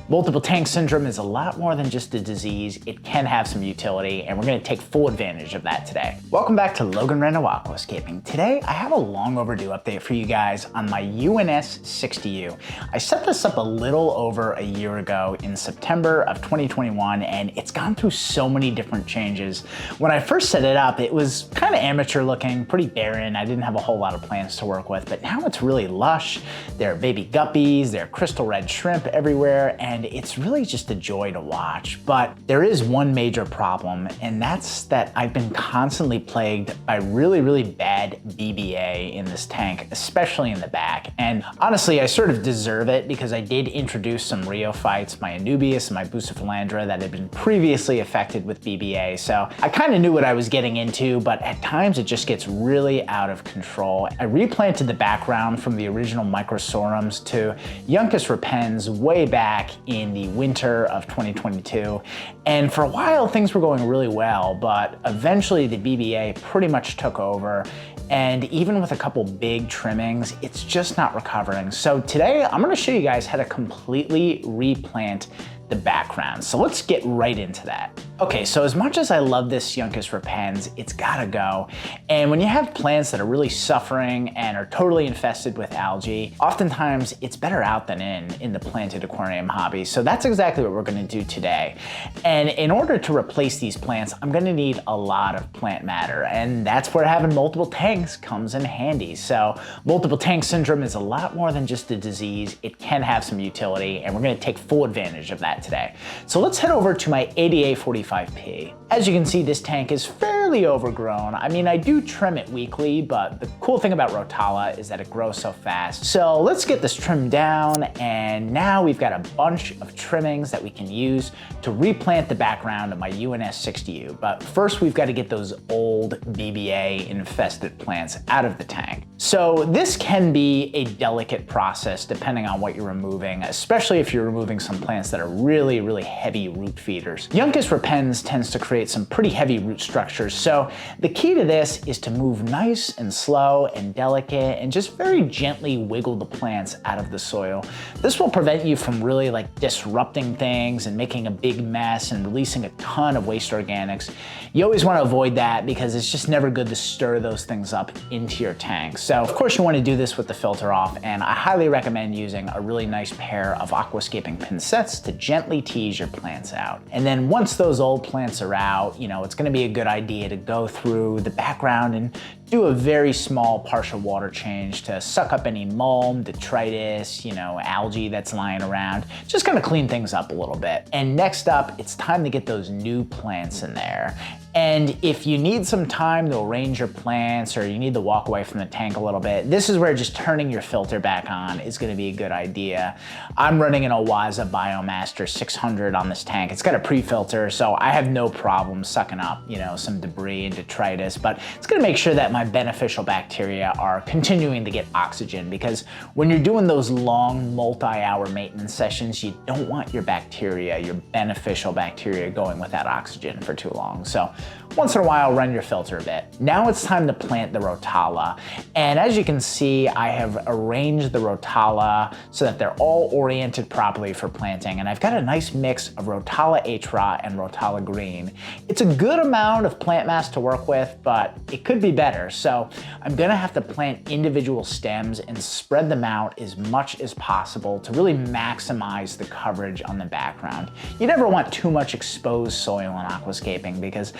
Multiple tank syndrome is a lot more than just a disease. It can have some utility, and we're gonna take full advantage of that today. Welcome back to Logan Rando Aquascaping. Today, I have a long overdue update for you guys on my UNS60 U. I set this up a little over a year ago in September of 2021, and it's gone through so many different changes. When I first set it up, it was kind of amateur looking, pretty barren. I didn't have a whole lot of plants to work with, but now it's really lush. There are baby guppies, there are crystal red shrimp everywhere, and it's really just a joy to watch. But there is one major problem, and that's that I've been constantly plagued by really bad BBA in this tank, especially in the back. And honestly, I sort of deserve it because I did introduce some rheophytes, my Anubias and my Bucephalandra, that had been previously affected with BBA. So I kind of knew what I was getting into, but at times it just gets really out of control. I replanted the background from the original Microsorums to Uncus repens way back in the winter of 2022. And for a while, things were going really well, but eventually the BBA pretty much took over. And even with a couple big trimmings, it's just not recovering. So today, I'm gonna show you guys how to completely replant the background. So let's get right into that. Okay, so as much as I love this Uncus repens, it's gotta go. And when you have plants that are really suffering and are totally infested with algae, oftentimes it's better out than in the planted aquarium hobby. So that's exactly what we're gonna do today. And in order to replace these plants, I'm gonna need a lot of plant matter. And that's where having multiple tanks comes in handy. So multiple tank syndrome is a lot more than just a disease. It can have some utility, and we're gonna take full advantage of that today. So let's head over to my 8845P. As you can see, this tank is fairly overgrown. I mean, I do trim it weekly, but the cool thing about Rotala is that it grows so fast. So let's get this trimmed down, and now we've got a bunch of trimmings that we can use to replant the background of my UNS60 U. But first, we've got to get those old BBA infested plants out of the tank. So this can be a delicate process depending on what you're removing, especially if you're removing some plants that are really heavy root feeders. Uncus repens tends to create some pretty heavy root structures, so the key to this is to move nice and slow and delicate and just very gently wiggle the plants out of the soil. This will prevent you from really disrupting things and making a big mess and releasing a ton of waste organics. You always want to avoid that because it's just never good to stir those things up into your tank. So of course you want to do this with the filter off, and I highly recommend using a really nice pair of Aquascaping pincets to gently tease your plants out. And then once those old plants are out, it's gonna be a good idea to go through the background and do a very small partial water change to suck up any mulm, detritus, algae that's lying around. Just gonna clean things up a little bit. And next up, it's time to get those new plants in there. And if you need some time to arrange your plants or you need to walk away from the tank a little bit, this is where just turning your filter back on is gonna be a good idea. I'm running an OASE Biomaster 600 on this tank. It's got a pre-filter, so I have no problem sucking up, some debris and detritus, but it's gonna make sure that my beneficial bacteria are continuing to get oxygen, because when you're doing those long multi-hour maintenance sessions, you don't want your bacteria, your beneficial bacteria, going without oxygen for too long. So once in a while, run your filter a bit. Now it's time to plant the Rotala. And as you can see, I have arranged the Rotala so that they're all oriented properly for planting. And I've got a nice mix of Rotala Atra and Rotala Green. It's a good amount of plant mass to work with, but it could be better. So I'm gonna have to plant individual stems and spread them out as much as possible to really maximize the coverage on the background. You never want too much exposed soil in aquascaping because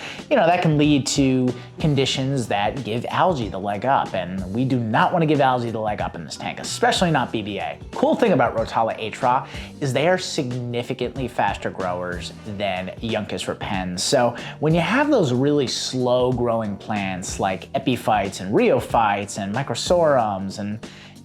that can lead to conditions that give algae the leg up, and we do not want to give algae the leg up in this tank, especially not BBA. Cool thing about Rotala Atra is they are significantly faster growers than Uncus repens. So when you have those really slow growing plants like epiphytes and rheophytes and microsorums and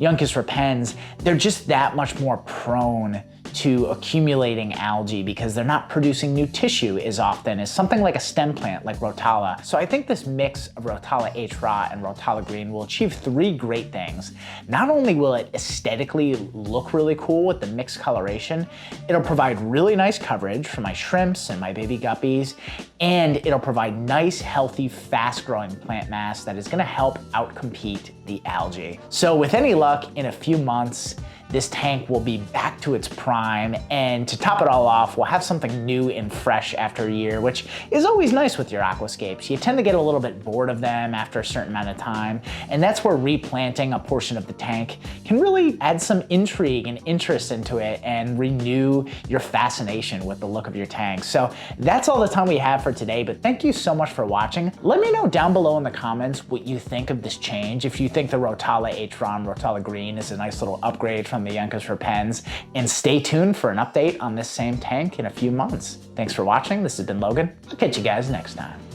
Uncus repens, they're just that much more prone to accumulating algae because they're not producing new tissue as often as something like a stem plant like Rotala. So I think this mix of Rotala Atra and Rotala Green will achieve three great things. Not only will it aesthetically look really cool with the mixed coloration, it'll provide really nice coverage for my shrimps and my baby guppies, and it'll provide nice, healthy, fast-growing plant mass that is gonna help outcompete the algae. So with any luck, in a few months, this tank will be back to its prime. And to top it all off, we'll have something new and fresh after a year, which is always nice with your aquascapes. You tend to get a little bit bored of them after a certain amount of time, and that's where replanting a portion of the tank can really add some intrigue and interest into it and renew your fascination with the look of your tank. So that's all the time we have for today, but thank you so much for watching. Let me know down below in the comments what you think of this change. If you think the Rotala H-Ron Rotala Green is a nice little upgrade from the Yonkers for Pens, and stay tuned for an update on this same tank in a few months. Thanks for watching. This has been Logan. I'll catch you guys next time.